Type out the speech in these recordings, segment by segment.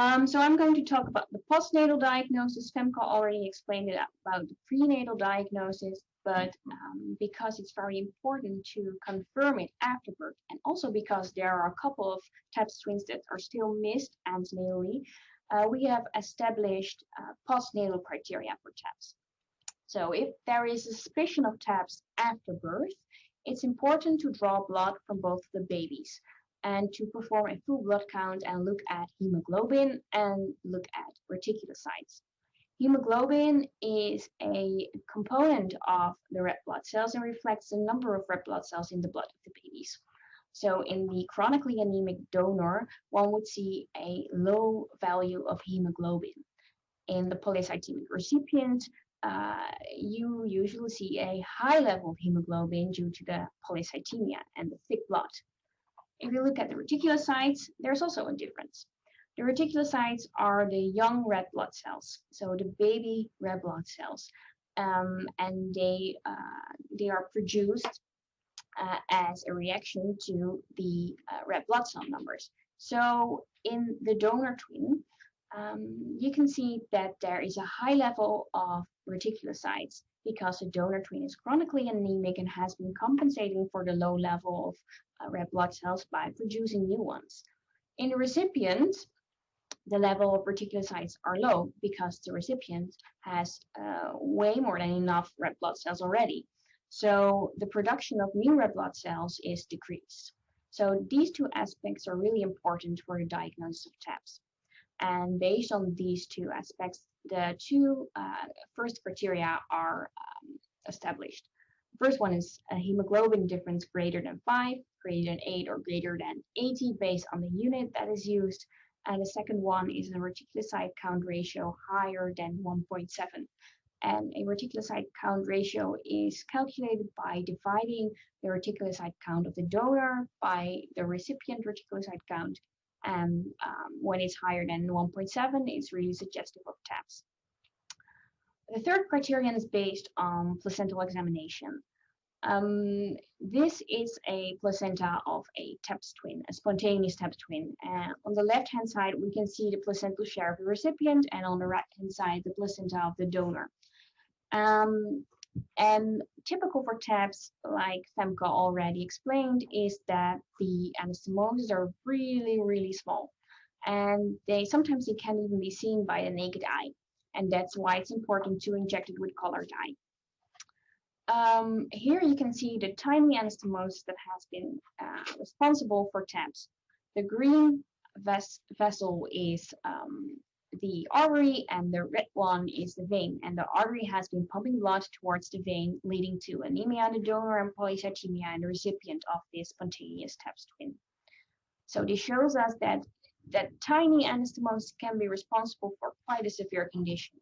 So I'm going to talk about the postnatal diagnosis. Femke already explained it about the prenatal diagnosis, but because it's very important to confirm it after birth, and also because there are a couple of TAPS twins that are still missed antenatally, we have established postnatal criteria for TAPS. So if there is a suspicion of TAPS after birth, it's important to draw blood from both the babies and to perform a full blood count and look at hemoglobin and look at reticulocytes. Hemoglobin is a component of the red blood cells and reflects the number of red blood cells in the blood of the babies. So in the chronically anemic donor, one would see a low value of hemoglobin. In the polycythemic recipient, you usually see a high level of hemoglobin due to the polycythemia and the thick blood. If you look at the reticulocytes, there's also a difference. The reticulocytes are the young red blood cells, so the baby red blood cells, and they are produced as a reaction to the red blood cell numbers. So in the donor twin, you can see that there is a high level of reticulocytes because the donor twin is chronically anemic and has been compensating for the low level of red blood cells by producing new ones. In the recipient, the level of reticulocytes are low because the recipient has way more than enough red blood cells already. So the production of new red blood cells is decreased. So these two aspects are really important for the diagnosis of TAPS. And based on these two aspects, the two first criteria are established. The first one is a hemoglobin difference greater than 5, greater than 8, or greater than 80 based on the unit that is used. And the second one is a reticulocyte count ratio higher than 1.7. And a reticulocyte count ratio is calculated by dividing the reticulocyte count of the donor by the recipient reticulocyte count. And when it's higher than 1.7, it's really suggestive of TAPS. The third criterion is based on placental examination. This is a placenta of a TAPS twin, a spontaneous TAPS twin. On the left-hand side, we can see the placental share of the recipient, and on the right-hand side, the placenta of the donor. And typical for TAPS, like Femke already explained, is that the anastomoses are really, really small. And sometimes they can't even be seen by the naked eye. And that's why it's important to inject it with colored dye. Here you can see the tiny anastomosis that has been responsible for TAPS. The green vessel is the artery, and the red one is the vein. And the artery has been pumping blood towards the vein, leading to anemia in the donor and polycythemia in the recipient of this spontaneous TAPS twin. So this shows us that tiny anastomosis can be responsible for quite a severe condition.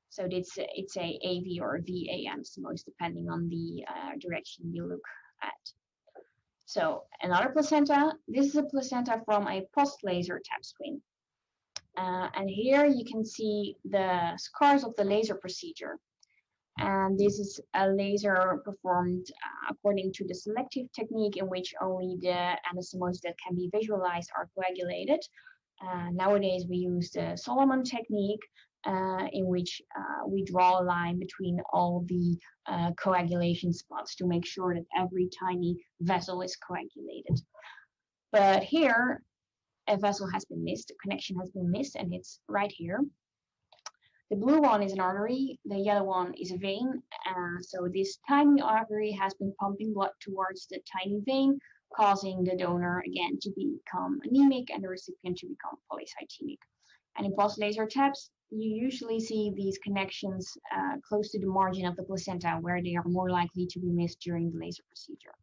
So it's a AV or a VA anastomosis, depending on the direction you look at. So another placenta, this is a placenta from a post-laser TAPS twin. And here you can see the scars of the laser procedure. And this is a laser performed according to the selective technique in which only the anastomosis that can be visualized are coagulated. Nowadays we use the Solomon technique, in which we draw a line between all the coagulation spots to make sure that every tiny vessel is coagulated. But here, a vessel has been missed, a connection has been missed, and it's right here. The blue one is an artery, the yellow one is a vein. So this tiny artery has been pumping blood towards the tiny vein, causing the donor again to become anemic and the recipient to become polycythemic. And in post-laser TAPS, you usually see these connections close to the margin of the placenta, where they are more likely to be missed during the laser procedure.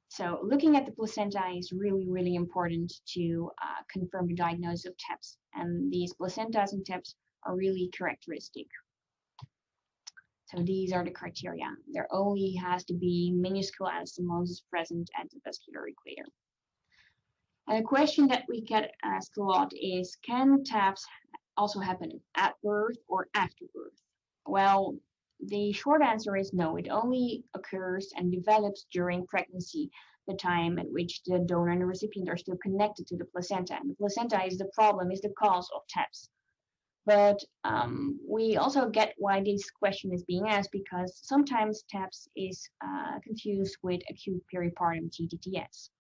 So looking at the placenta is really, really important to confirm the diagnosis of TAPS. And these placentas and TAPS are really characteristic. So these are the criteria. There only has to be minuscule anastomosis present at the vascular equator. And a question that we get asked a lot is, can TAPS also happen at birth or after birth? Well, the short answer is no. It only occurs and develops during pregnancy. the time at which the donor and the recipient are still connected to the placenta. And the placenta is the problem, is the cause of TAPS. But we also get why this question is being asked, because sometimes TAPS is confused with acute peripartum TTTS.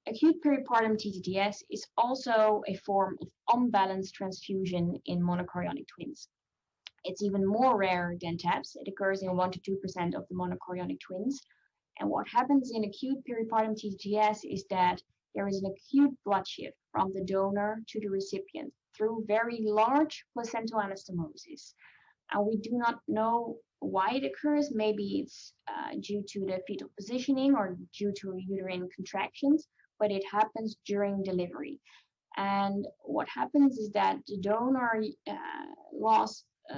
Acute peripartum TTTS is also a form of unbalanced transfusion in monochorionic twins. It's even more rare than TAPS. It occurs in 1 to 2% of the monochorionic twins. And what happens in acute peripartum TTTS is that there is an acute blood shift from the donor to the recipient through very large placental anastomosis. And we do not know why it occurs. Maybe it's due to the fetal positioning or due to uterine contractions, but it happens during delivery. And what happens is that the donor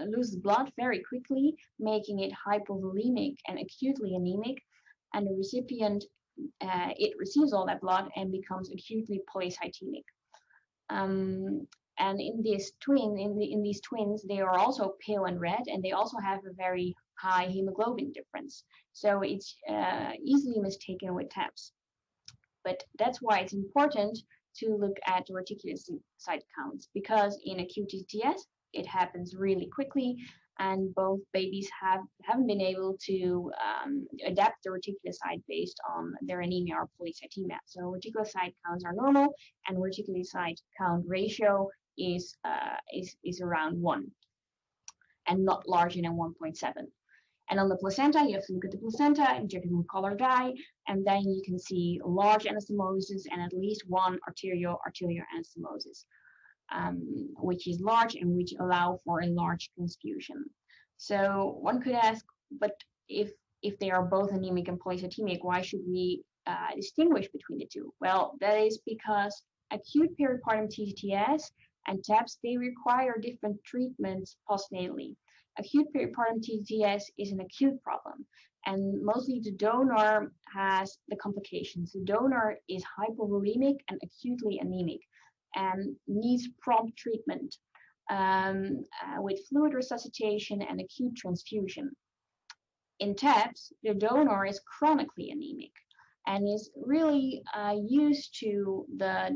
loses blood very quickly, making it hypovolemic and acutely anemic, and the recipient, it receives all that blood and becomes acutely polycythemic. And in these twins, they are also pale and red, and they also have a very high hemoglobin difference. So it's easily mistaken with TAPS. But that's why it's important to look at the reticulocyte counts, because in acute TTS, it happens really quickly, and both babies haven't been able to adapt the reticulocyte based on their anemia or polycythemia. So reticulocyte counts are normal, and reticulocyte count ratio is around 1 and not larger than 1.7. And on the placenta, you have to look at the placenta, inject it with color dye, and then you can see large anastomosis and at least one arterial anastomosis, which is large and which allow for a large transfusion. So one could ask, but if they are both anemic and polycythemic, why should we distinguish between the two? Well, that is because acute peripartum TTTS and TAPS, they require different treatments postnatally. Acute peripartum TTTS is an acute problem, and mostly the donor has the complications. The donor is hypovolemic and acutely anemic and needs prompt treatment with fluid resuscitation and acute transfusion. In TAPS, the donor is chronically anemic and is really used to the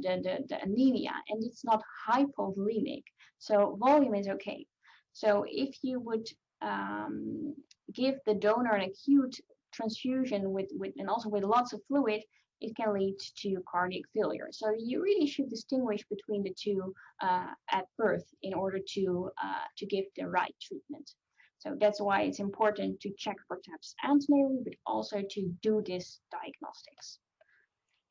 anemia, and it's not hypovolemic, so volume is okay. So if you would give the donor an acute transfusion and also with lots of fluid, it can lead to cardiac failure. So you really should distinguish between the two at birth in order to give the right treatment. So that's why it's important to check for TAPS antenally, but also to do this diagnostics.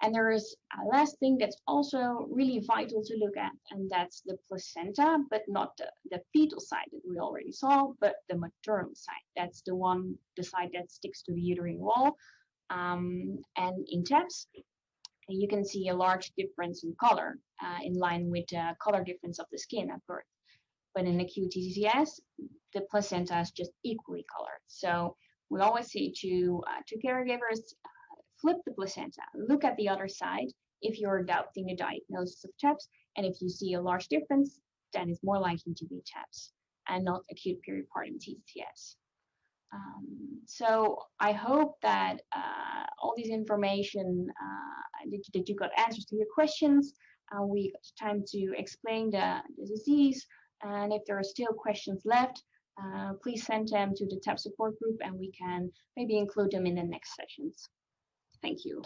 And there is a last thing that's also really vital to look at, and that's the placenta, but not the fetal side that we already saw, but the maternal side. That's the side that sticks to the uterine wall. And in TAPS, you can see a large difference in color in line with the color difference of the skin at birth. But in acute TTTS, the placenta is just equally colored. So we always say to caregivers, flip the placenta, look at the other side if you're doubting the diagnosis of TAPS, and if you see a large difference, then it's more likely to be TAPS and not acute peripartum TTTS. So I hope that all this information, that you got answers to your questions. We got time to explain the disease, and if there are still questions left, please send them to the TAPS support group, and we can maybe include them in the next sessions. Thank you.